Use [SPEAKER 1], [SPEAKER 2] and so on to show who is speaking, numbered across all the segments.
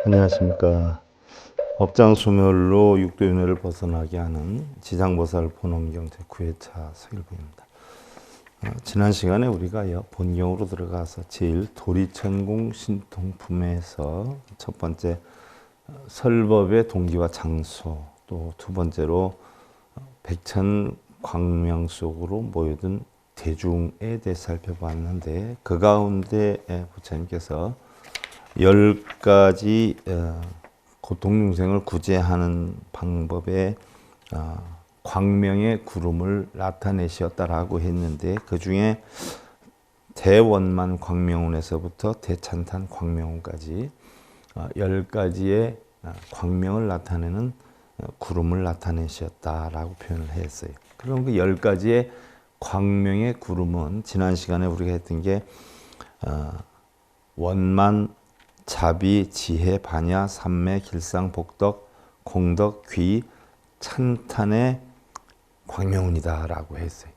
[SPEAKER 1] 안녕하십니까. 업장소멸로 육도윤회를 벗어나게 하는 지장보살 본원경 제9회차 서일부입니다. 지난 시간에 우리가 본경으로 들어가서 제1도리천공 신통품에서 첫 번째 설법의 동기와 장소, 또 두 번째로 백천광명 속으로 모여든 대중에 대해 살펴봤는데, 그 가운데 부처님께서 10가지 고통중생을 구제하는 방법의 광명의 구름을 나타내셨다라고 했는데, 그 중에 대원만 광명운에서부터 대찬탄 광명운까지 10가지의 광명을 나타내는 구름을 나타내셨다라고 표현을 했어요. 그럼 그 10가지의 광명의 구름은 지난 시간에 우리가 했던 게 원만, 자비, 지혜, 반야, 삼매, 길상, 복덕, 공덕, 귀, 찬탄의 광명운이다라고 했어요.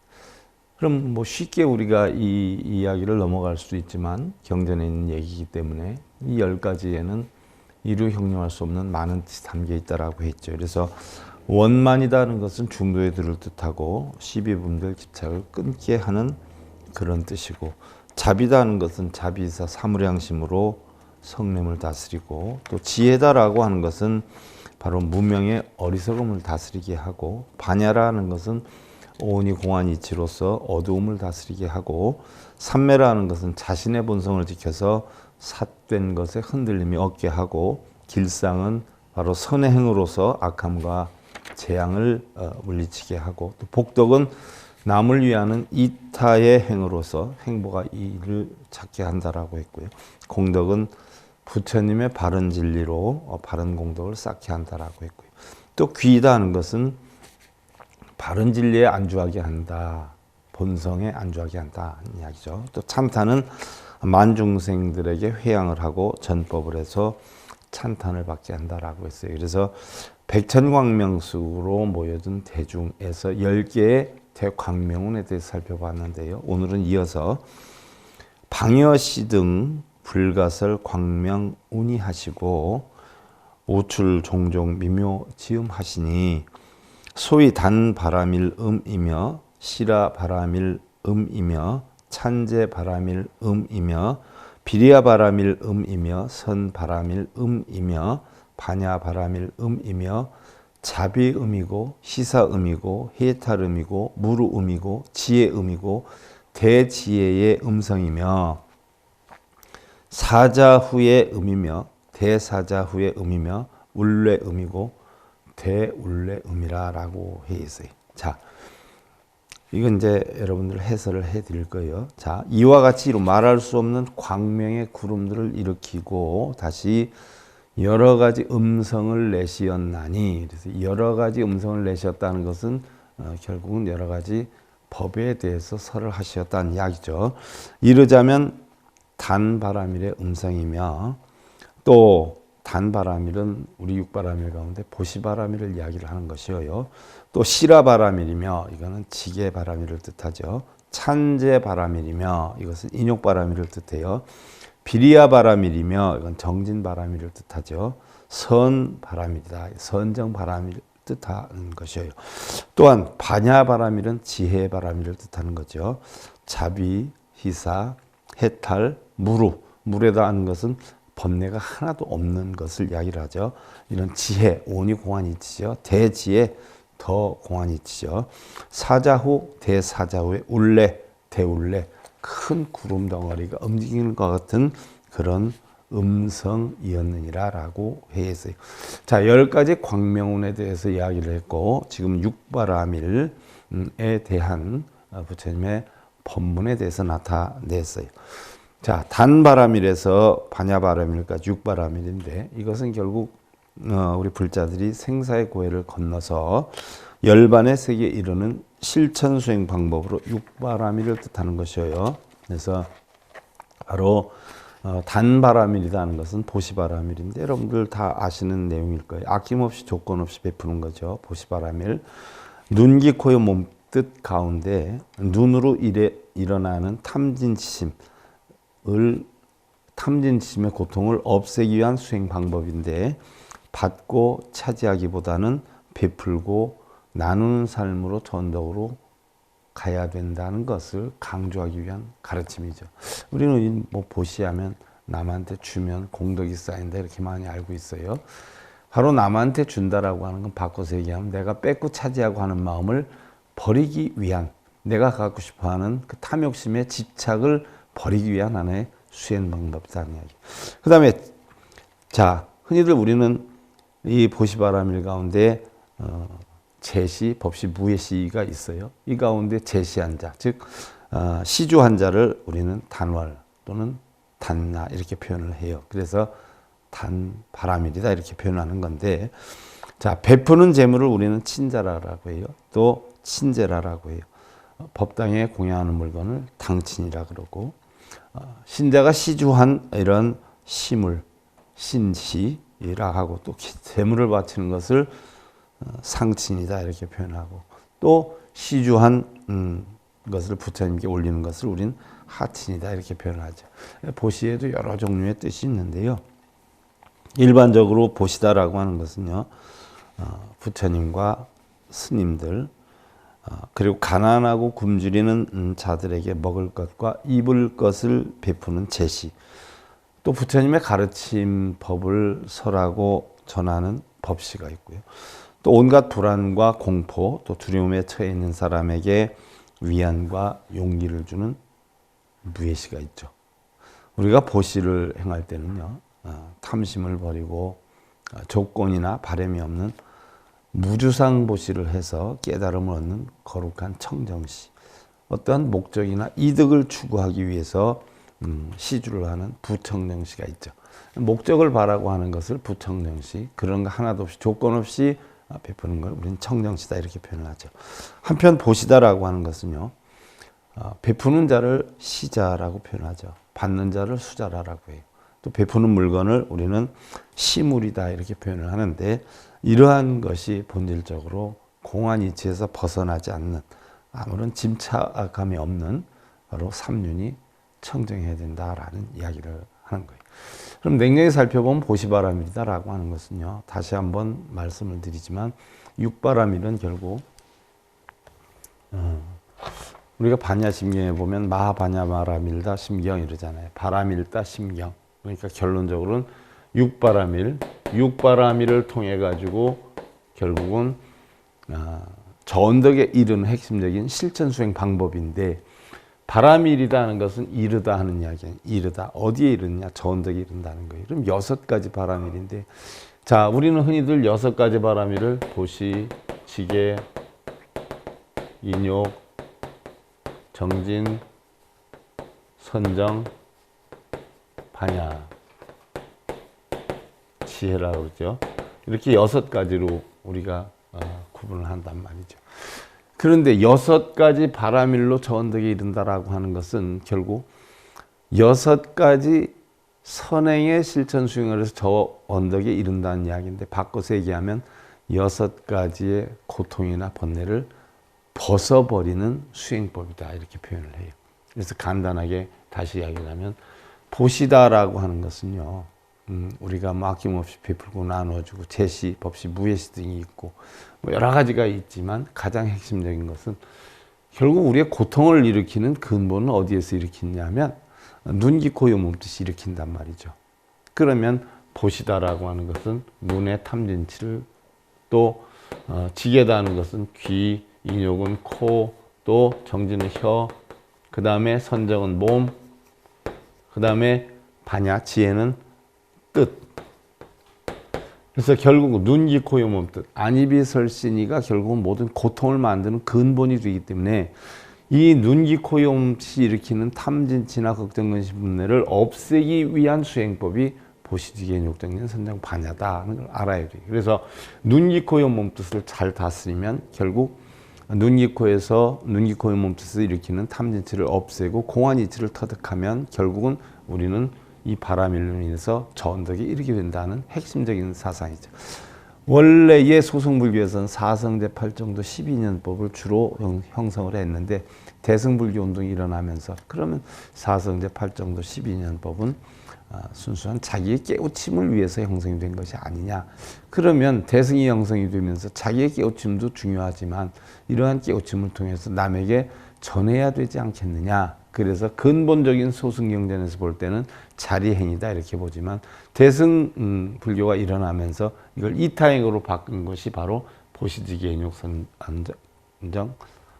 [SPEAKER 1] 그럼 뭐 쉽게 우리가 이 이야기를 넘어갈 수도 있지만 경전에 있는 얘기이기 때문에 이 10가지에는 이루 형용할 수 없는 많은 뜻이 담겨 있다라고 했죠. 그래서 원만이다는 것은 중도에 들을 뜻하고 시비분별 집착을 끊게 하는 그런 뜻이고, 자비다는 것은 자비이사 사무량심으로 성냄을 다스리고, 또 지혜다라고 하는 것은 바로 무명의 어리석음을 다스리게 하고, 반야라는 것은 오온이 공한 이치로서 어두움을 다스리게 하고, 삼매라는 것은 자신의 본성을 지켜서 삿된 것에 흔들림이 없게 하고, 길상은 바로 선의 행으로서 악함과 재앙을 물리치게 하고, 또 복덕은 남을 위하는 이타의 행으로서 행보가 이를 찾게 한다라고 했고요. 공덕은 부처님의 바른 진리로 바른 공덕을 쌓게 한다라고 했고요. 또 귀이다 하는 것은 바른 진리에 안주하게 한다, 본성에 안주하게 한다 이야기죠. 또 찬탄은 만중생들에게 회양을 하고 전법을 해서 찬탄을 받게 한다라고 했어요. 그래서 백천광명수로 모여든 대중에서 10개의 대광명운에 대해서 살펴봤는데요. 오늘은 이어서 방여시 등 불가설 광명운이 하시고, 오출 종종 미묘 지음하시니 소위 단바람일 음이며 시라바람일 음이며 찬제바람일 음이며 비리아바람일 음이며 선바람일 음이며 반야바람일 음이며 자비음이고 시사음이고 해탈음이고 무루음이고 지혜음이고 대지혜의 음성이며 사자후의 음이며 대사자후의 음이며 울레음이고 대울레음이라고 해 있어요. 자, 이건 이제 여러분들 해설을 해 드릴 거예요. 자, 이와 같이 말할 수 없는 광명의 구름들을 일으키고 다시 여러 가지 음성을 내시었나니, 그래서 여러 가지 음성을 내셨다는 것은 결국은 여러 가지 법에 대해서 설을 하셨다는 이야기죠. 이르자면 단바라밀의 음성이며, 또 단바라밀은 우리 육바라밀 가운데 보시바라밀을 이야기를 하는 것이요. 또 시라바라밀이며 이거는 지게바라밀을 뜻하죠. 찬제바라밀이며 이것은 인욕바라밀을 뜻해요. 비리아바라밀이며 이건 정진바라밀을 뜻하죠. 선바라밀이다. 선정바라밀을 뜻하는 것이에요. 또한 반야바라밀은 지혜바라밀을 뜻하는 거죠. 자비, 희사, 해탈, 무루. 무르다 하는 것은 번뇌가 하나도 없는 것을 이야기를 하죠. 이런 지혜, 온이 공한 이치죠. 대지혜, 더 공한 이치죠. 사자후, 대사자후의 울레, 대울레. 큰 구름 덩어리가 움직이는 것 같은 그런 음성이었느니라라고 해있어요. 자, 10가지 광명운에 대해서 이야기를 했고, 지금 육바라밀에 대한 부처님의 법문에 대해서 나타냈어요. 자, 단바라밀에서 반야바라밀까지 육바라밀인데, 이것은 결국 우리 불자들이 생사의 고해를 건너서 열반의 세계에 이르는 실천수행 방법으로 육바라밀을 뜻하는 것이에요. 그래서 바로 단바라밀이라는 것은 보시바라밀인데, 여러분들 다 아시는 내용일 거예요. 아낌없이 조건 없이 베푸는 거죠. 보시바라밀. 눈기, 코요, 몸뜻 가운데 눈으로 일어나는 탐진치심을 탐진침의 고통을 없애기 위한 수행 방법인데 받고 차지하기보다는 베풀고 나누는 삶으로 전덕으로 가야 된다는 것을 강조하기 위한 가르침이죠. 우리는 뭐 보시하면 남한테 주면 공덕이 쌓인다 이렇게 많이 알고 있어요. 바로 남한테 준다라고 하는 건 바꿔서 얘기하면 내가 뺏고 차지하고 하는 마음을 버리기 위한, 내가 갖고 싶어하는 그 탐욕심의 집착을 버리기 위한 하나의 수행 방법이라는 이야기. 그 다음에 자, 흔히들 우리는 이 보시바라밀 가운데 제시, 법시, 무예시가 있어요. 이 가운데 제시한 자, 즉 시주한 자를 우리는 단월 또는 단나 이렇게 표현을 해요. 그래서 단바라밀이다 이렇게 표현하는 건데, 자, 베푸는 재물을 우리는 친자라라고 해요. 또 친제라라고 해요. 법당에 공양하는 물건을 당친이라 그러고, 신자가 시주한 이런 시물, 신시라 하고, 또 재물을 바치는 것을 상친이다 이렇게 표현하고, 또 시주한 것을 부처님께 올리는 것을 우리는 하친이다 이렇게 표현하죠. 보시에도 여러 종류의 뜻이 있는데요. 일반적으로 보시다라고 하는 것은요, 부처님과 스님들, 그리고 가난하고 굶주리는 자들에게 먹을 것과 입을 것을 베푸는 제시, 또 부처님의 가르침 법을 설하고 전하는 법시가 있고요. 또 온갖 불안과 공포, 또 두려움에 처해 있는 사람에게 위안과 용기를 주는 무예시가 있죠. 우리가 보시를 행할 때는요, 탐심을 버리고 조건이나 바람이 없는 무주상 보시를 해서 깨달음을 얻는 거룩한 청정시, 어떠한 목적이나 이득을 추구하기 위해서 시주를 하는 부청정시가 있죠. 목적을 바라고 하는 것을 부청정시, 그런 거 하나도 없이 조건 없이 베푸는 걸 우리는 청정시다 이렇게 표현을 하죠. 한편 보시다라고 하는 것은요, 베푸는 자를 시자라고 표현하죠. 받는 자를 수자라고 해요. 또 베푸는 물건을 우리는 시물이다 이렇게 표현을 하는데, 이러한 것이 본질적으로 공안 이치에서 벗어나지 않는, 아무런 짐차감이 없는 바로 삼륜이 청정해야 된다라는 이야기를 하는 거예요. 그럼 냉정히 살펴보면 보시바라밀이다라고 하는 것은요, 다시 한번 말씀을 드리지만 육바라밀은 결국 우리가 반야심경에 보면 마하반야마라밀다 심경 이러잖아요. 바라밀다 심경. 그러니까 결론적으로는 육바라밀을 통해 가지고 결국은 저 언덕에 이르는 핵심적인 실천 수행 방법인데, 바라밀이라는 것은 이르다 하는 이야기예요. 이르다. 어디에 이르느냐? 저 언덕에 이른다는 거예요. 그럼 6가지 바라밀인데, 자, 우리는 흔히들 6가지 바라밀을 보시, 지계, 인욕, 정진, 선정, 반야, 지혜라고 그러죠. 이렇게 6가지로 우리가 구분을 한단 말이죠. 그런데 6가지 바라밀로 저 언덕에 이른다라고 하는 것은 결국 6가지 선행의 실천 수행을 해서 저 언덕에 이른다는 이야기인데, 바꿔서 얘기하면 6가지의 고통이나 번뇌를 벗어버리는 수행법이다 이렇게 표현을 해요. 그래서 간단하게 다시 이야기를 하면, 보시다라고 하는 것은요, 우리가 아낌없이 베풀고 나눠주고 제시, 법시, 무예시 등이 있고 뭐 여러 가지가 있지만, 가장 핵심적인 것은 결국 우리의 고통을 일으키는 근본은 어디에서 일으키냐면 눈, 귀, 코, 요, 몸뜻이 일으킨단 말이죠. 그러면 보시다라고 하는 것은 눈의 탐진치를, 또 지게다 하는 것은 귀, 인욕은 코, 또 정진은 혀, 그 다음에 선정은 몸, 그 다음에 반야, 지혜는 뜻. 그래서 결국 눈, 귀, 코, 요, 몸, 뜻, 안입이 설신이가 결국은 모든 고통을 만드는 근본이 되기 때문에, 이 눈, 귀, 코, 요, 몸이 일으키는 탐진치나 걱정, 근심, 분뇌를 없애기 위한 수행법이 보시지계, 인욕, 정진, 선정, 반야다 하는 걸 알아야 돼요. 그래서 눈, 귀, 코, 요, 몸, 뜻을 잘 다스리면 결국 눈, 귀, 코에서 눈, 귀, 코, 요, 몸, 뜻을 일으키는 탐진치를 없애고 공안 이치를 터득하면 결국은 우리는 이 바라밀로 인해서 저 언덕에 이르게 된다는 핵심적인 사상이죠. 원래의 소승불교에서는 사성제 8정도 12년법을 주로 형성을 했는데, 대승불교 운동이 일어나면서 그러면 사성제 8정도 12년법은 순수한 자기의 깨우침을 위해서 형성이 된 것이 아니냐. 그러면 대승이 형성이 되면서 자기의 깨우침도 중요하지만 이러한 깨우침을 통해서 남에게 전해야 되지 않겠느냐. 그래서 근본적인 소승경전에서 볼 때는 자리행위다 이렇게 보지만 대승 불교가 일어나면서 이걸 이타행으로 바꾼 것이 바로 보시지계인욕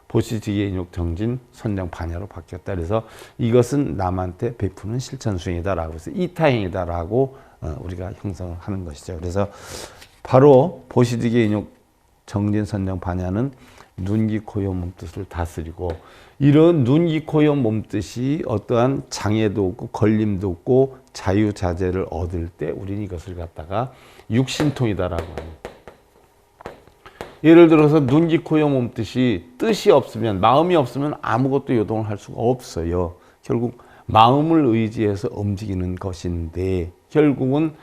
[SPEAKER 1] 보시지계인욕 정진 선정 반야로 바뀌었다. 그래서 이것은 남한테 베푸는 실천 수행이다라고 해서 이타행이다라고 우리가 형성을 하는 것이죠. 그래서 바로 보시지계인욕 정진 선정 반야는 눈, 귀, 코, 혀, 몸뜻을 다스리고 이런 눈, 귀, 코, 혀, 몸뜻이 어떠한 장애도 없고 걸림도 없고 자유자재를 얻을 때 우리는 이것을 갖다가 육신통이다라고 합니다. 예를 들어서 눈, 귀, 코, 혀, 몸뜻이 뜻이 없으면 마음이 없으면 아무것도 요동을 할 수가 없어요. 결국 마음을 의지해서 움직이는 것인데 결국은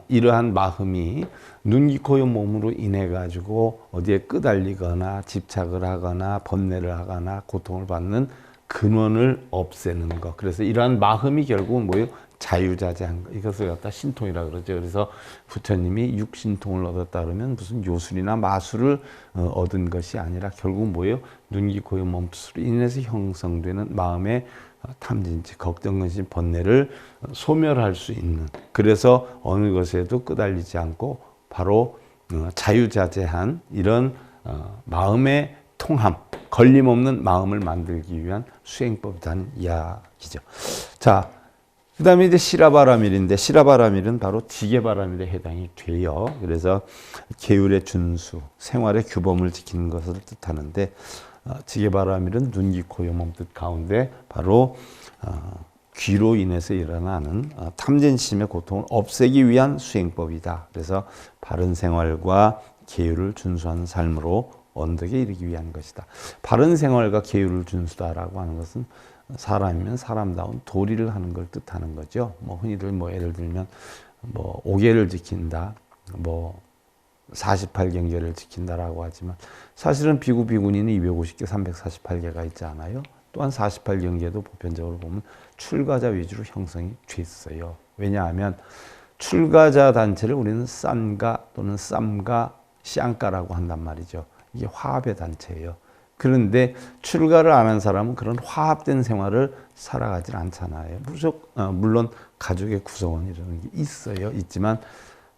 [SPEAKER 1] 이러한 마음이 눈, 귀, 코, 혀, 몸으로 인해 가지고 어디에 끄달리거나 집착을 하거나 번뇌를 하거나 고통을 받는 근원을 없애는 것. 그래서 이러한 마음이 결국은 뭐예요? 자유자재한 것. 이것을 갖다 신통이라 그러죠. 그래서 부처님이 육신통을 얻었다 그러면 무슨 요술이나 마술을 얻은 것이 아니라 결국 뭐예요? 눈, 귀, 코, 혀, 몸뜻으로 인해서 형성되는 마음의 탐진치, 걱정, 근심, 번뇌를 소멸할 수 있는, 그래서 어느 것에도 끄달리지 않고 바로 자유자재한 이런 마음의 통함, 걸림없는 마음을 만들기 위한 수행법이라는 이야기죠. 자, 그 다음에 이제 시라바라밀인데, 시라바라밀은 바로 지게바라밀에 해당이 돼요. 그래서 계율의 준수, 생활의 규범을 지키는 것을 뜻하는데, 지게바라밀은 눈, 귀, 코, 혀, 몸뜻 가운데 바로 귀로 인해서 일어나는 탐진심의 고통을 없애기 위한 수행법이다. 그래서 바른 생활과 계율을 준수하는 삶으로 언덕에 이르기 위한 것이다. 바른 생활과 계율을 준수다라고 하는 것은 사람이면 사람다운 도리를 하는 걸 뜻하는 거죠. 뭐 흔히들 예를 들면 5계를 지킨다, 48경계를 지킨다라고 하지만 사실은 비구 비구니는 250개, 348개가 있지 않아요? 또한 48경계도 보편적으로 보면 출가자 위주로 형성이 돼 있어요. 왜냐하면 출가자 단체를 우리는 쌈가 또는 쌈가, 쌍가라고 한단 말이죠. 이게 화합의 단체예요. 그런데 출가를 안 한 사람은 그런 화합된 생활을 살아가질 않잖아요. 물론 가족의 구성원이라는 게 있어요. 있지만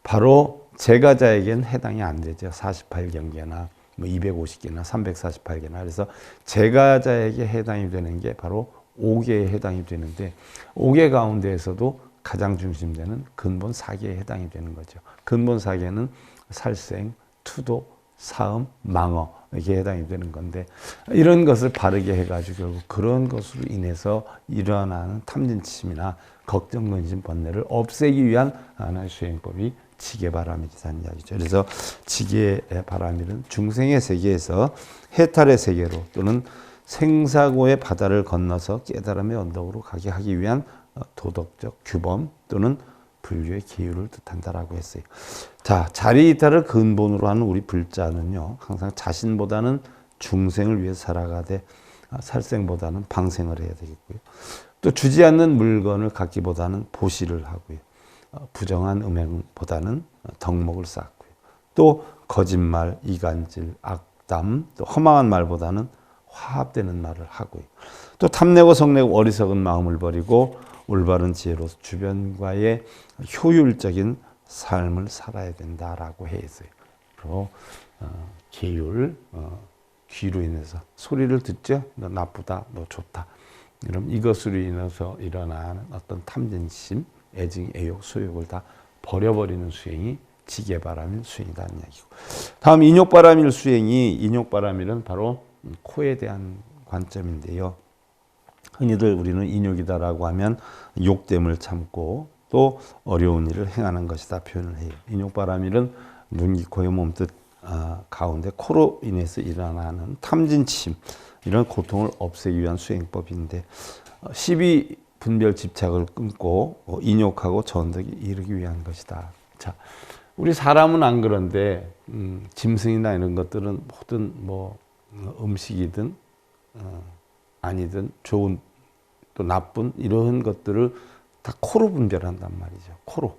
[SPEAKER 1] 바로 제가자에게는 해당이 안 되죠. 48경계나 250개나 348개나. 그래서 제가자에게 해당이 되는 게 바로 5개에 해당이 되는데 5개 가운데에서도 가장 중심되는 근본 4개에 해당이 되는 거죠. 근본 4개는 살생, 투도, 사음, 망어 이게 해당이 되는 건데 이런 것을 바르게 해가지고 결국 그런 것으로 인해서 일어나는 탐진심이나 걱정, 근심, 번뇌를 없애기 위한 하나의 수행법이 지게바라밀이라는 이야기죠. 그래서 지게바라밀은 중생의 세계에서 해탈의 세계로 또는 생사고의 바다를 건너서 깨달음의 언덕으로 가게 하기 위한 도덕적 규범 또는 불교의 계율을 뜻한다라고 했어요. 자, 자리이탈을 근본으로 하는 우리 불자는요, 항상 자신보다는 중생을 위해 살아가되 살생보다는 방생을 해야 되겠고요. 또 주지 않는 물건을 갖기보다는 보시를 하고요. 부정한 음행보다는 덕목을 쌓고요. 또 거짓말, 이간질, 악담, 또 허망한 말보다는 화합되는 말을 하고요. 또 탐내고 성내고 어리석은 마음을 버리고 올바른 지혜로서 주변과의 효율적인 삶을 살아야 된다라고 했어요. 그리고 계율, 귀로 인해서 소리를 듣죠. 너 나쁘다, 너 좋다. 이런 이것으로 인해서 일어나는 어떤 탐진심, 애증, 애욕, 소욕을 다 버려버리는 수행이 지게바라밀 수행이라는 이야기고. 다음 인욕바라밀 수행이, 인욕바라밀은 바로 코에 대한 관점인데요. 흔히들 우리는 인욕이다라고 하면 욕됨을 참고 또 어려운 일을 행하는 것이다 표현을 해요. 인욕바라밀은 눈, 귀, 코, 혀, 몸뜻 가운데 코로 인해서 일어나는 탐진침, 이런 고통을 없애기 위한 수행법인데 12분별 집착을 끊고 인욕하고 전덕에 이르기 위한 것이다. 자, 우리 사람은 안 그런데 짐승이나 이런 것들은 모든 음식이든 아니든 좋은 또 나쁜 이런 것들을 다 코로 분별한단 말이죠. 코로.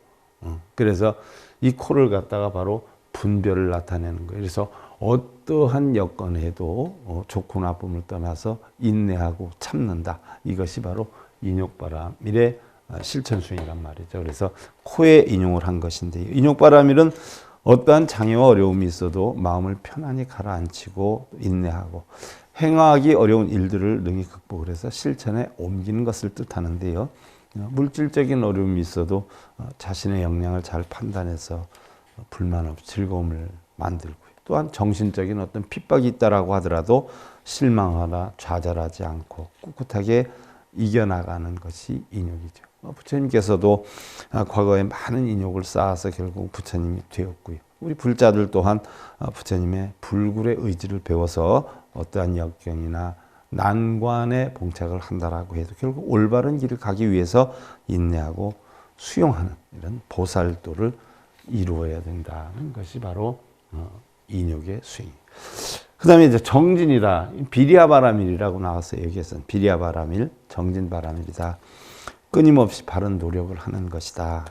[SPEAKER 1] 그래서 이 코를 갖다가 바로 분별을 나타내는 거예요. 그래서 어떠한 여건에도 좋고 나쁨을 떠나서 인내하고 참는다. 이것이 바로 인욕바라밀의 실천수행이란 말이죠. 그래서 코에 인용을 한 것인데, 인욕바라밀은 어떠한 장애와 어려움이 있어도 마음을 편안히 가라앉히고 인내하고 행하기 어려운 일들을 능히 극복을 해서 실천에 옮기는 것을 뜻하는데요. 물질적인 어려움이 있어도 자신의 역량을 잘 판단해서 불만 없이 즐거움을 만들고, 또한 정신적인 어떤 핍박이 있다라고 하더라도 실망하거나 좌절하지 않고 꿋꿋하게 이겨나가는 것이 인욕이죠. 부처님께서도 과거에 많은 인욕을 쌓아서 결국 부처님이 되었고요. 우리 불자들 또한 부처님의 불굴의 의지를 배워서 어떠한 역경이나 난관에 봉착을 한다라고 해도 결국 올바른 길을 가기 위해서 인내하고 수용하는 이런 보살도를 이루어야 된다는 것이 바로 인욕의 수행입니다. 그 다음에 이제 정진이다. 비리아바라밀이라고 나왔어요. 여기에서는 비리아바라밀, 정진바라밀이다. 끊임없이 바른 노력을 하는 것이다.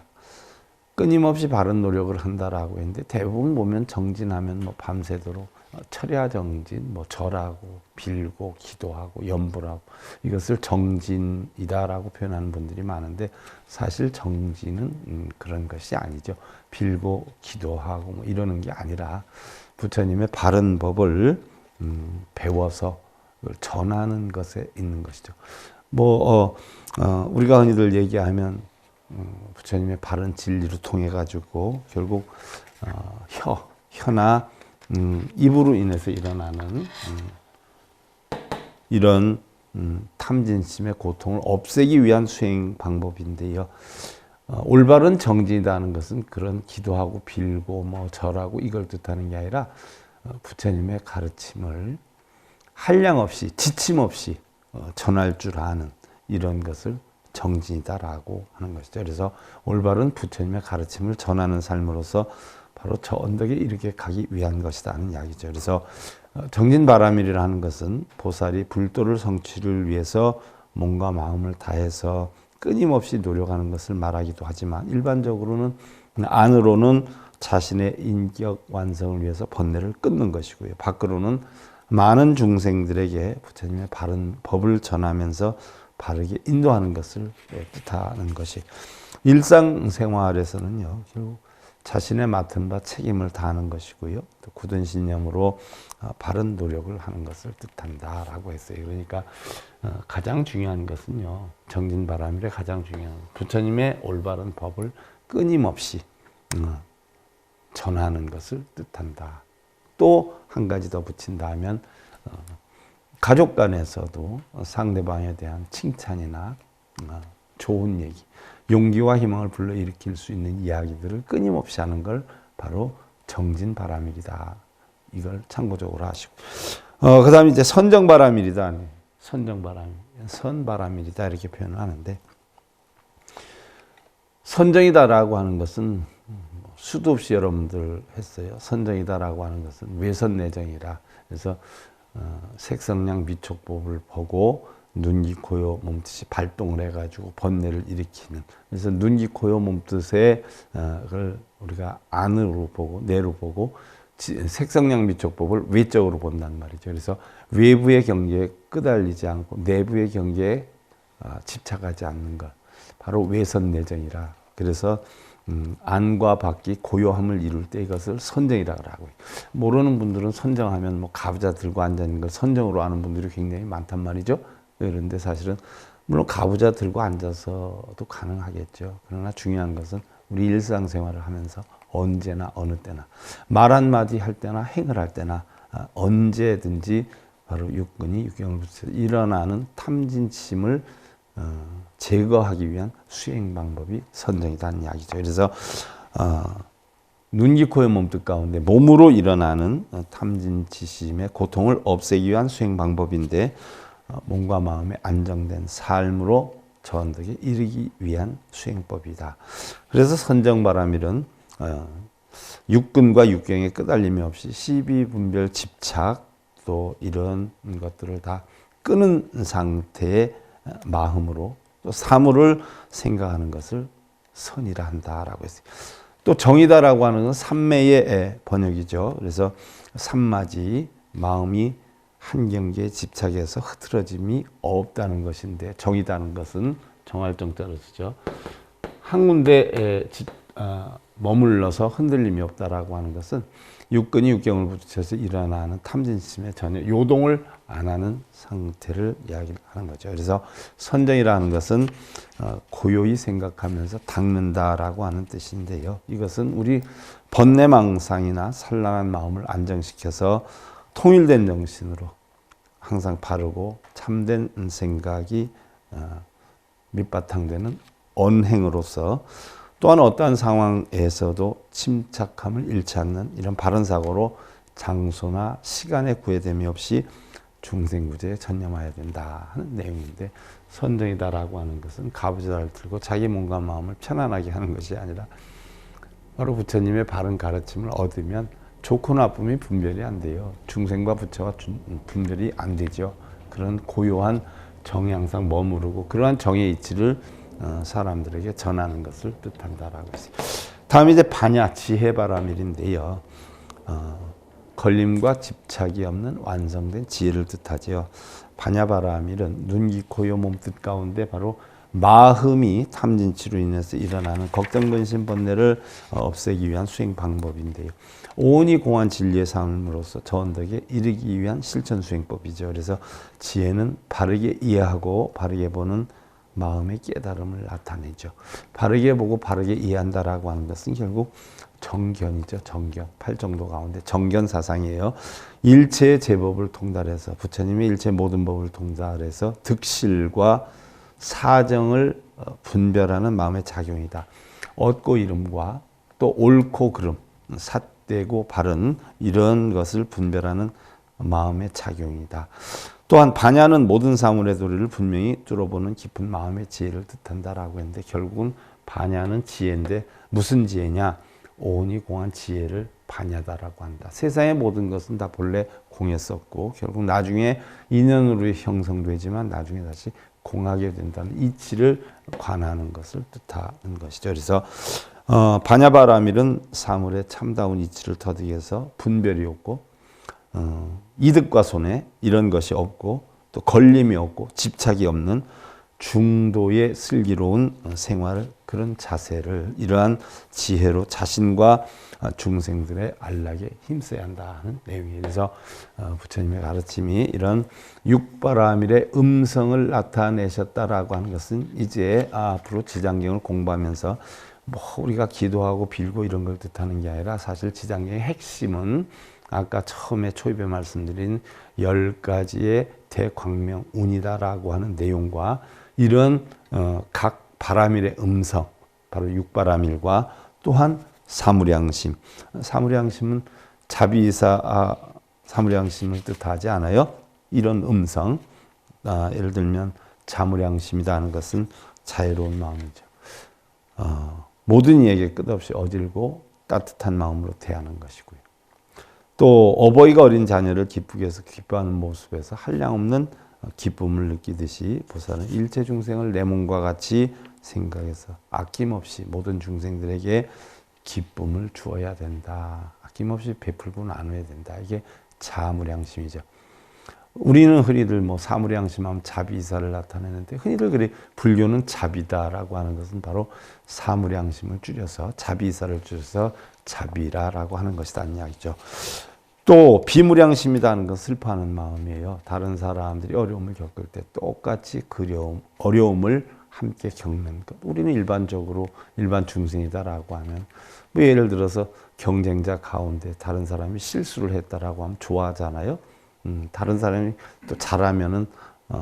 [SPEAKER 1] 끊임없이 바른 노력을 한다라고 했는데, 대부분 보면 정진하면 뭐 밤새도록 철야 정진, 뭐 절하고 빌고 기도하고 염불하고 이것을 정진이다라고 표현하는 분들이 많은데, 사실 정진은 그런 것이 아니죠. 빌고 기도하고 뭐 이러는 게 아니라 부처님의 바른 법을 배워서 전하는 것에 있는 것이죠. 우리가 흔히들 얘기하면 부처님의 바른 진리로 통해 가지고 결국 혀나 입으로 인해서 일어나는 이런 탐진심의 고통을 없애기 위한 수행 방법인데요. 올바른 정진이라는 것은 그런 기도하고 빌고 뭐 절하고 이걸 뜻하는 게 아니라 부처님의 가르침을 한량 없이 지침 없이 전할 줄 아는 이런 것을 정진이다라고 하는 것이죠. 그래서 올바른 부처님의 가르침을 전하는 삶으로서 바로 저 언덕에 이렇게 가기 위한 것이다는 이야기죠. 그래서 정진바라밀이라는 것은 보살이 불도를 성취를 위해서 몸과 마음을 다해서 끊임없이 노력하는 것을 말하기도 하지만, 일반적으로는 안으로는 자신의 인격 완성을 위해서 번뇌를 끊는 것이고요. 밖으로는 많은 중생들에게 부처님의 바른 법을 전하면서 바르게 인도하는 것을 뜻하는 것이, 일상생활에서는요, 결국 자신의 맡은 바 책임을 다하는 것이고요. 또 굳은 신념으로 바른 노력을 하는 것을 뜻한다라고 했어요. 그러니까 가장 중요한 것은요, 정진바라밀의 가장 중요한 부처님의 올바른 법을 끊임없이 전하는 것을 뜻한다. 또 한 가지 더 붙인다면 가족 간에서도 상대방에 대한 칭찬이나 좋은 얘기, 용기와 희망을 불러일으킬 수 있는 이야기들을 끊임없이 하는 걸 바로 정진바라밀이다. 이걸 참고적으로 하시고, 그 다음에 이제 선정바라밀이다. 선정바라밀, 선바라밀이다 이렇게 표현을 하는데, 선정이다라고 하는 것은 수도 없이 여러분들 했어요. 선정이다라고 하는 것은 외선내정이라. 그래서 색성량 미촉법을 보고 눈, 귀, 코, 요, 몸뜻이 발동을 해가지고 번뇌를 일으키는. 그래서 눈, 귀, 코, 요, 몸뜻에 그걸 우리가 안으로 보고 내로 보고 색성량 미촉법을 외적으로 본단 말이죠. 그래서 외부의 경계에 끄달리지 않고 내부의 경계에 집착하지 않는 것, 바로 외선내정이라. 그래서 안과 밖이 고요함을 이룰 때 이것을 선정이라고 하고, 모르는 분들은 선정하면 뭐 가부좌 들고 앉아있는 걸 선정으로 아는 분들이 굉장히 많단 말이죠. 그런데 사실은 물론 가부좌 들고 앉아서도 가능하겠죠. 그러나 중요한 것은 우리 일상생활을 하면서 언제나 어느 때나 말 한마디 할 때나 행을 할 때나 언제든지 바로 육근이 육경을 붙여서 일어나는 탐진심을 제거하기 위한 수행 방법이 선정이라는 이야기죠. 그래서 눈, 귀, 코의 몸뜻 가운데 몸으로 일어나는 탐진치심의 고통을 없애기 위한 수행 방법인데, 몸과 마음의 안정된 삶으로 저 언덕에 이르기 위한 수행법이다. 그래서 선정바라밀은 육근과 육경에 끄달림이 없이 시비분별 집착 또 이런 것들을 다 끄는 상태의 마음으로 또 사물을 생각하는 것을 선이라 한다라고 했어요. 또 정이다라고 하는 건 삼매의 번역이죠. 그래서 삼마지 마음이 한 경계에 집착해서 흐트러짐이 없다는 것인데, 정이다는 것은 정할 정자로 쓰죠. 한 군데에 머물러서 흔들림이 없다라고 하는 것은 육근이 육경을 부딪혀서 일어나는 탐진심에 전혀 요동을 안 하는 상태를 이야기하는 거죠. 그래서 선정이라는 것은 고요히 생각하면서 닦는다라고 하는 뜻인데요. 이것은 우리 번뇌망상이나 산란한 마음을 안정시켜서 통일된 정신으로 항상 바르고 참된 생각이 밑바탕되는 언행으로서, 또한 어떠한 상황에서도 침착함을 잃지 않는 이런 바른 사고로 장소나 시간의 구애됨이 없이 중생구제에 전념해야 된다 하는 내용인데, 선정이다라고 하는 것은 가부좌를 들고 자기 몸과 마음을 편안하게 하는 것이 아니라 바로 부처님의 바른 가르침을 얻으면 좋고 나쁨이 분별이 안 돼요. 중생과 부처가 분별이 안 되죠. 그런 고요한 정이 항상 머무르고 그러한 정의 이치를 사람들에게 전하는 것을 뜻한다라고 했어요. 다음 이제 반야 지혜바라밀인데요. 걸림과 집착이 없는 완성된 지혜를 뜻하지요. 반야바라밀은 눈, 귀, 코, 요 몸뜻 가운데 바로 마음이 탐진치로 인해서 일어나는 걱정, 근심, 번뇌를 없애기 위한 수행 방법인데요. 오온이 공한 진리의 삶으로서 저 언덕에 이르기 위한 실천 수행법이죠. 그래서 지혜는 바르게 이해하고 바르게 보는 마음의 깨달음을 나타내죠. 바르게 보고 바르게 이해한다라고 하는 것은 결국 정견이죠. 정견. 8정도 가운데 정견 사상이에요. 일체의 제법을 통달해서, 부처님의 일체 모든 법을 통달해서 득실과 사정을 분별하는 마음의 작용이다. 얻고 이름과 또 옳고 그름, 삿되고 바른 이런 것을 분별하는 마음의 작용이다. 또한 반야는 모든 사물의 도리를 분명히 뚫어보는 깊은 마음의 지혜를 뜻한다라고 했는데, 결국은 반야는 지혜인데 무슨 지혜냐? 오온이 공한 지혜를 반야다라고 한다. 세상의 모든 것은 다 본래 공했었고 결국 나중에 인연으로 형성되지만 나중에 다시 공하게 된다는 이치를 관하는 것을 뜻하는 것이죠. 그래서 반야바라밀은 사물의 참다운 이치를 터득해서 분별이 없고 이득과 손해 이런 것이 없고 또 걸림이 없고 집착이 없는 중도의 슬기로운 생활, 그런 자세를 이러한 지혜로 자신과 중생들의 안락에 힘써야 한다는 내용이에요. 그래서 부처님의 가르침이 이런 육바라밀의 음성을 나타내셨다라고 하는 것은 이제 앞으로 지장경을 공부하면서 뭐 우리가 기도하고 빌고 이런 걸 뜻하는 게 아니라, 사실 지장경의 핵심은 아까 처음에 초입에 말씀드린 10가지의 대광명운이다라고 하는 내용과 이런 각 바라밀의 음성, 바로 육바라밀과 또한 사무량심. 사무량심은 자비이사 사무량심을 뜻하지 않아요. 이런 음성, 예를 들면 자무량심이다 하는 것은 자애로운 마음이죠. 모든 이에게 끝없이 어질고 따뜻한 마음으로 대하는 것이고요. 또 어버이가 어린 자녀를 기쁘게 해서 기뻐하는 모습에서 한량없는 기쁨을 느끼듯이 보살은 일체 중생을 내 몸과 같이 생각해서 아낌없이 모든 중생들에게 기쁨을 주어야 된다. 아낌없이 베풀고 나눠야 된다. 이게 자무량심이죠. 우리는 흔히들 뭐 사무량심하면 자비이사를 나타내는데, 흔히들 그래 불교는 자비다라고 하는 것은 바로 사무량심을 줄여서 자비이사를 줄여서 자비라라고 하는 것이라는 이야기죠. 또 비무량심이다 하는 건 슬퍼하는 마음이에요. 다른 사람들이 어려움을 겪을 때 똑같이 어려움을 함께 겪는 것. 우리는 일반적으로 일반 중생이다라고 하면 뭐 예를 들어서 경쟁자 가운데 다른 사람이 실수를 했다라고 하면 좋아하잖아요. 다른 사람이 또 잘하면은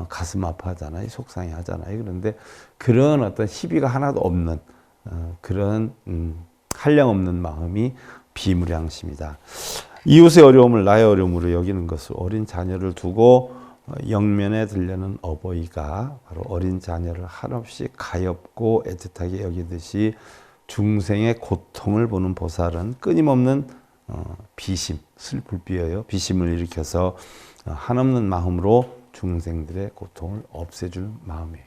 [SPEAKER 1] 가슴 아파하잖아요. 속상해하잖아요. 그런데 그런 어떤 희비가 하나도 없는 그런 한량없는 마음이 비무량심이다. 이웃의 어려움을 나의 어려움으로 여기는 것을 어린 자녀를 두고 영면에 들려는 어버이가 바로 어린 자녀를 한없이 가엾고 애틋하게 여기듯이 중생의 고통을 보는 보살은 끊임없는 비심, 슬플비어요. 비심을 일으켜서 한없는 마음으로 중생들의 고통을 없애줄 마음이에요.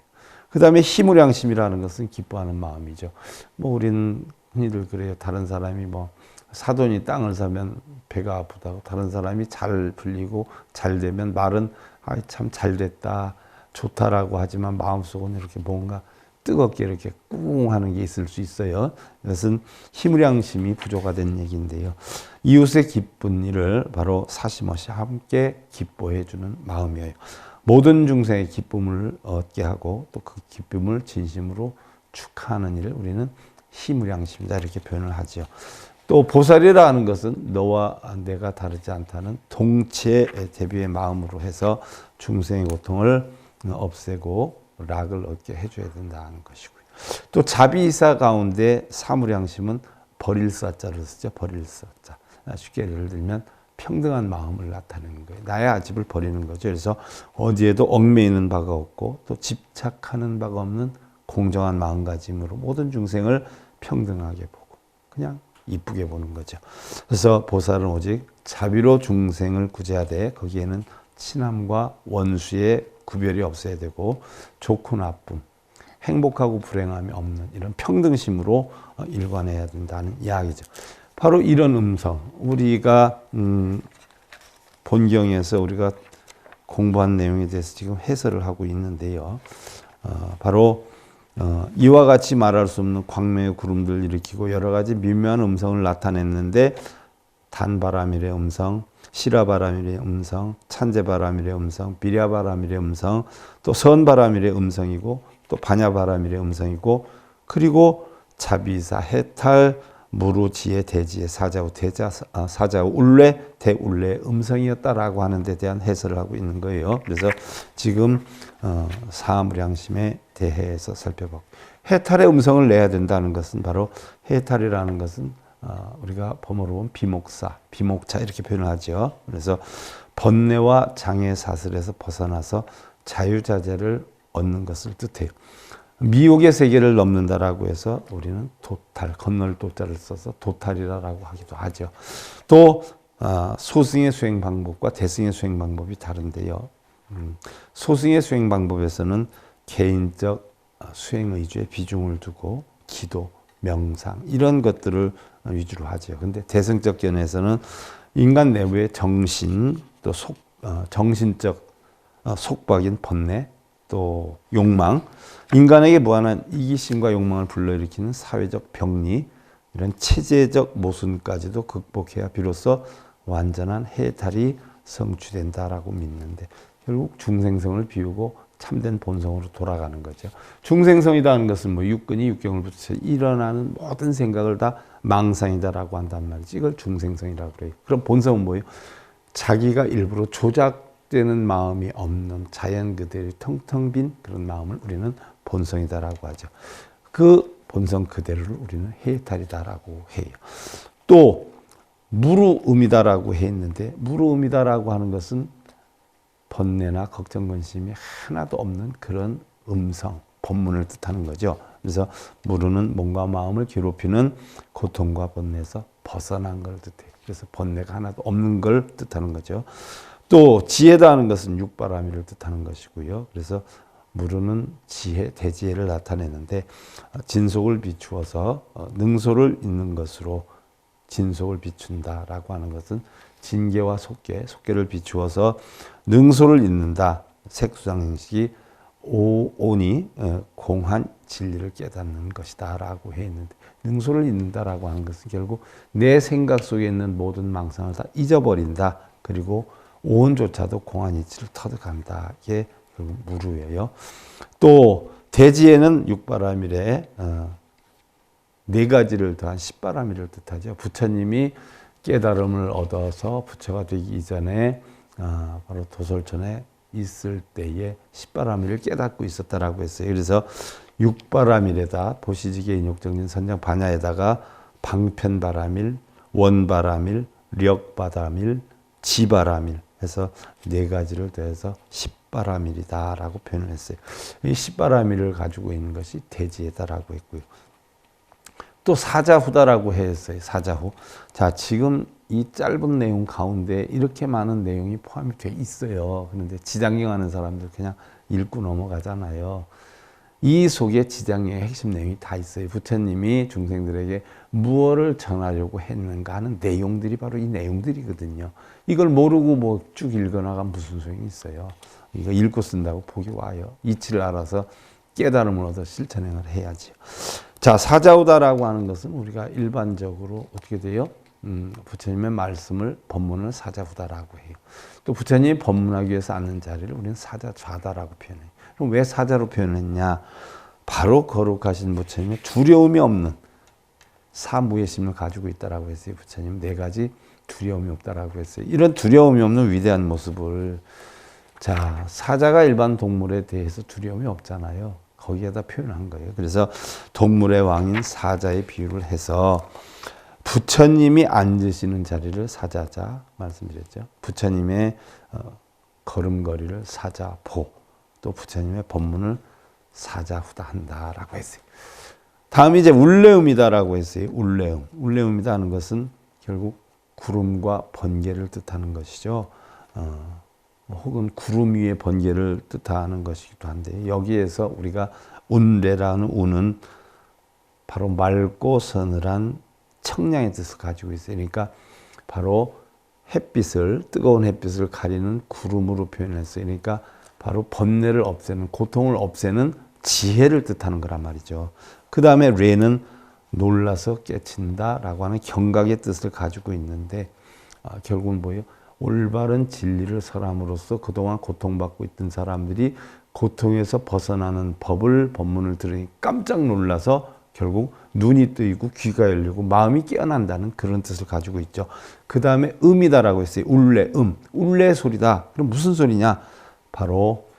[SPEAKER 1] 그 다음에 희무량심이라는 것은 기뻐하는 마음이죠. 뭐 우리는 흔히들 그래요. 다른 사람이 뭐 사돈이 땅을 사면 배가 아프다고, 다른 사람이 잘 풀리고 잘 되면 말은 참 잘 됐다, 좋다라고 하지만 마음속은 이렇게 뭔가 뜨겁게 이렇게 꿍 하는 게 있을 수 있어요. 이것은 희무량심이 부족하다는 얘기인데요. 이웃의 기쁜 일을 바로 사심없이 함께 기뻐해 주는 마음이에요. 모든 중생의 기쁨을 얻게 하고 또 그 기쁨을 진심으로 축하하는 일을 우리는 희무량심이다 이렇게 표현을 하죠. 또 보살이라는 것은 너와 내가 다르지 않다는 동체 대비의 마음으로 해서 중생의 고통을 없애고 락을 얻게 해줘야 된다는 것이고요. 또 자비이사 가운데 사무량심은 버릴 사자를 쓰죠. 버릴 사자. 쉽게 예를 들면 평등한 마음을 나타내는 거예요. 나의 아집을 버리는 거죠. 그래서 어디에도 얽매이는 바가 없고 또 집착하는 바가 없는 공정한 마음가짐으로 모든 중생을 평등하게 보고 그냥 이쁘게 보는 거죠. 그래서 보살은 오직 자비로 중생을 구제하되 거기에는 친함과 원수의 구별이 없어야 되고 좋고 나쁨, 행복하고 불행함이 없는 이런 평등심으로 일관해야 된다는 이야기죠. 바로 이런 음성, 우리가 본경에서 우리가 공부한 내용에 대해서 지금 해설을 하고 있는데요. 바로 이와 같이 말할 수 없는 광명의 구름들을 일으키고 여러 가지 미묘한 음성을 나타냈는데 단바람일의 음성, 시라바람일의 음성, 찬제바람일의 음성, 비랴바람일의 음성, 또 선바람일의 음성이고 또 반야바람일의 음성이고 그리고 자비사, 해탈, 무루지의 대지의 사자후, 사자후, 울레, 대울레의 음성이었다라고 하는 데 대한 해설을 하고 있는 거예요. 그래서 지금 사무량심에 대해서 살펴보고 해탈의 음성을 내야 된다는 것은 바로 해탈이라는 것은 우리가 범어로 보면 비목사, 비목차 이렇게 표현을 하죠. 그래서 번뇌와 장애 사슬에서 벗어나서 자유자재를 얻는 것을 뜻해요. 미혹의 세계를 넘는다라고 해서 우리는 도탈, 건널 도자를 써서 도탈이라고 하기도 하죠. 또 소승의 수행 방법과 대승의 수행 방법이 다른데요. 소승의 수행 방법에서는 개인적 수행 의지에 비중을 두고 기도, 명상 이런 것들을 위주로 하죠. 근데 대승적 견해에서는 인간 내부의 정신, 또 정신적 속박인 번뇌, 또 욕망, 인간에게 무한한 이기심과 욕망을 불러일으키는 사회적 병리, 이런 체제적 모순까지도 극복해야 비로소 완전한 해탈이 성취된다라고 믿는데 결국 중생성을 비우고 참된 본성으로 돌아가는 거죠. 중생성이라는 것은 뭐 육근이 육경을 붙여 일어나는 모든 생각을 다 망상이다라고 한단 말이지. 이걸 중생성이라고 그래요. 그럼 본성은 뭐예요? 자기가 일부러 조작되는 마음이 없는 자연 그대로 텅텅 빈 그런 마음을 우리는 본성이다라고 하죠. 그 본성 그대로를 우리는 해탈이다라고 해요. 또 무루음이다라고 했는데 무루음이다라고 하는 것은 번뇌나 걱정, 근심이 하나도 없는 그런 음성, 본문을 뜻하는 거죠. 그래서 무루는 몸과 마음을 괴롭히는 고통과 번뇌에서 벗어난 걸 뜻해요. 그래서 번뇌가 하나도 없는 걸 뜻하는 거죠. 또 지혜다 하는 것은 육바라밀을 뜻하는 것이고요. 그래서 무루는 지혜, 대지혜를 나타내는데 진속을 비추어서 능소를 잇는 것으로 진속을 비춘다라고 하는 것은 진계와 속계를 비추어서 능소를 잇는다. 색수장식이 오온이 공한 진리를 깨닫는 것이다라고 해 있는데 능소를 잇는다라고 하는 것은 결국 내 생각 속에 있는 모든 망상을 다 잊어버린다. 그리고 오온조차도 공한 이치를 터득한다. 이게 결국 무루예요. 또 대지에는 육바라밀에 네 가지를 더한 십바라밀을 뜻하죠. 부처님이 깨달음을 얻어서 부처가 되기 이전에 바로 도솔천에 있을 때에 십바라밀을 깨닫고 있었다라고 했어요. 그래서 육바라밀에다 보시지계 인욕정진 선정 반야에다가 방편바라밀, 원바라밀, 력바라밀, 지바라밀 해서 네 가지를 더해서 십바라밀이다라고 표현을 했어요. 이 십바라밀을 가지고 있는 것이 대지에다라고 했고요. 또 사자후다라고 했어요. 사자후. 자, 지금 이 짧은 내용 가운데 이렇게 많은 내용이 포함이 돼 있어요. 그런데 지장경 하는 사람들 그냥 읽고 넘어가잖아요.
[SPEAKER 2] 이 속에 지장경의 핵심 내용이 다 있어요. 부처님이 중생들에게 무엇을 전하려고 했는가 하는 내용들이 바로 이 내용들이거든요. 이걸 모르고 뭐 쭉 읽어나가면 무슨 소용이 있어요. 이거 읽고 쓴다고 복이 와요. 이치를 알아서 깨달음을 얻어 실천행을 해야지요. 자, 사자우다라고 하는 것은 우리가 일반적으로 어떻게 돼요? 부처님의 말씀을 법문을 사자후다라고 해요. 또 부처님이 법문하기 위해서 앉는 자리를 우리는 사자좌다라고 표현해요. 그럼 왜 사자로 표현했냐? 바로 거룩하신 부처님의 두려움이 없는 사무예심을 가지고 있다라고 했어요. 부처님 네 가지 두려움이 없다라고 했어요. 이런 두려움이 없는 위대한 모습을, 자, 사자가 일반 동물에 대해서 두려움이 없잖아요. 거기에다 표현한 거예요. 그래서 동물의 왕인 사자의 비유를 해서 부처님이 앉으시는 자리를 사자자 말씀드렸죠. 부처님의 걸음걸이를 사자보, 또 부처님의 법문을 사자후다 한다라고 했어요. 다음이 이제 울레음이다라고 했어요. 울레음. 울레음이다 하는 것은 결국 구름과 번개를 뜻하는 것이죠. 혹은 구름 위의 번개를 뜻하는 것이기도 한데, 여기에서 우리가 운레라는 운은 바로 맑고 서늘한 청량의 뜻을 가지고 있어요. 그러니까 바로 햇빛을, 뜨거운 햇빛을 가리는 구름으로 표현했어요. 그러니까 바로 번뇌를 없애는, 고통을 없애는 지혜를 뜻하는 거란 말이죠. 그 다음에 레는 놀라서 깨친다라고 하는 경각의 뜻을 가지고 있는데, 결국은 뭐예요? 올바른 진리를 설함으로써 그동안 고통받고 있던 사람들이 고통에서 벗어나는 법문을 들으니 깜짝 놀라서 결국 눈이 뜨이고 귀가 열리고 마음이 깨어난다는 그런 뜻을 가지고 있죠. 그 다음에 음이다라고 했어요. 울레, 울레 소리다. 그럼 무슨 소리냐? 바로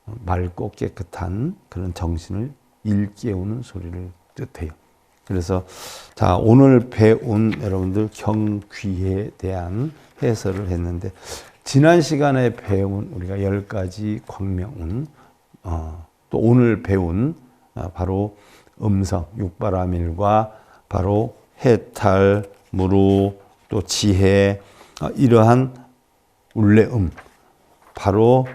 [SPEAKER 2] 맑고 깨끗한 그런 정신을 일깨우는 소리를 뜻해요. 그래서 자, 오늘 배운 여러분들 경귀에 대한 해설을 했는데, 지난 시간에 배운 우리가 10가지 광명운, 또 오늘 배운 바로 음성, 육바라밀과 바로 해탈, 무루, 또 지혜, 이러한 울레음, 바로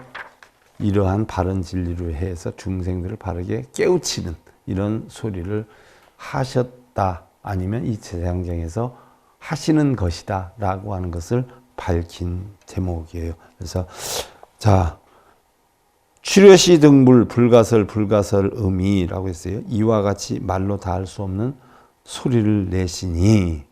[SPEAKER 2] 이러한 바른 진리로 해서 중생들을 바르게 깨우치는 이런 소리를 하셨다, 아니면 이 제장경에서 하시는 것이다 라고 하는 것을 밝힌 제목이에요. 그래서 자, 출여시 등불 불가설 음이라고 했어요. 이와 같이 말로 다 할 수 없는 소리를 내시니,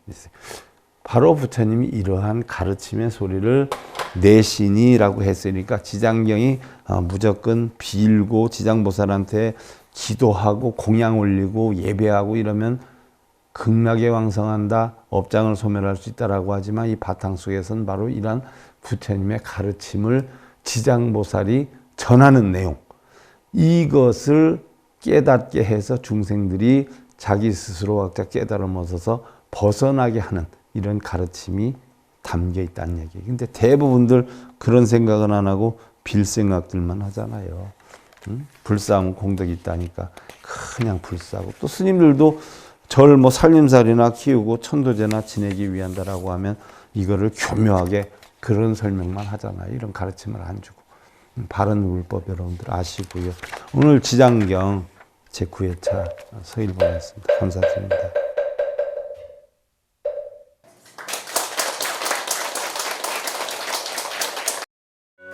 [SPEAKER 2] 바로 부처님이 이러한 가르침의 소리를 내시니라고 했으니까 지장경이 무조건 빌고 지장보살한테 기도하고 공양 올리고 예배하고 이러면 극락에 왕성한다, 업장을 소멸할 수 있다라고 하지만, 이 바탕 속에서는 바로 이러한 부처님의 가르침을 지장보살이 전하는 내용, 이것을 깨닫게 해서 중생들이 자기 스스로 각자 깨달음을 얻어서 벗어나게 하는 이런 가르침이 담겨 있다는 얘기예요. 근데 대부분들 그런 생각은 안 하고 빌 생각들만 하잖아요. 불사하면 공덕이 있다니까 그냥 불사하고, 또 스님들도 절 뭐 살림살이나 키우고 천도제나 지내기 위한다라고 하면 이거를 교묘하게 그런 설명만 하잖아요. 이런 가르침을 안 주고. 바른 물법 여러분들 아시고요. 오늘 지장경 제9회차 서일봉이었습니다. 감사드립니다.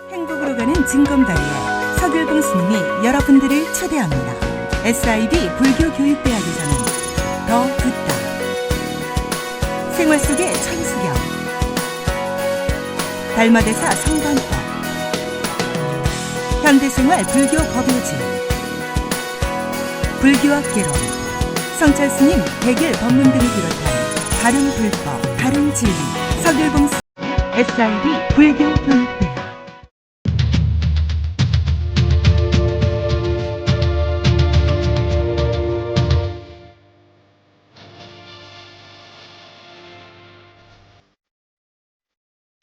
[SPEAKER 3] 행복으로 가는 징검다리에 서길봉 스님이 여러분들을 초대합니다. SIB 불교교육대학에서는 더 듣다, 생활 속의 천수경, 달마대사 성관법, 현대생활 불교 법요지, 불교학 개론, 성찰스님 백일 법문 등을 비롯한 다른 불법, 다른 진리, 서길봉 SIB 불교교육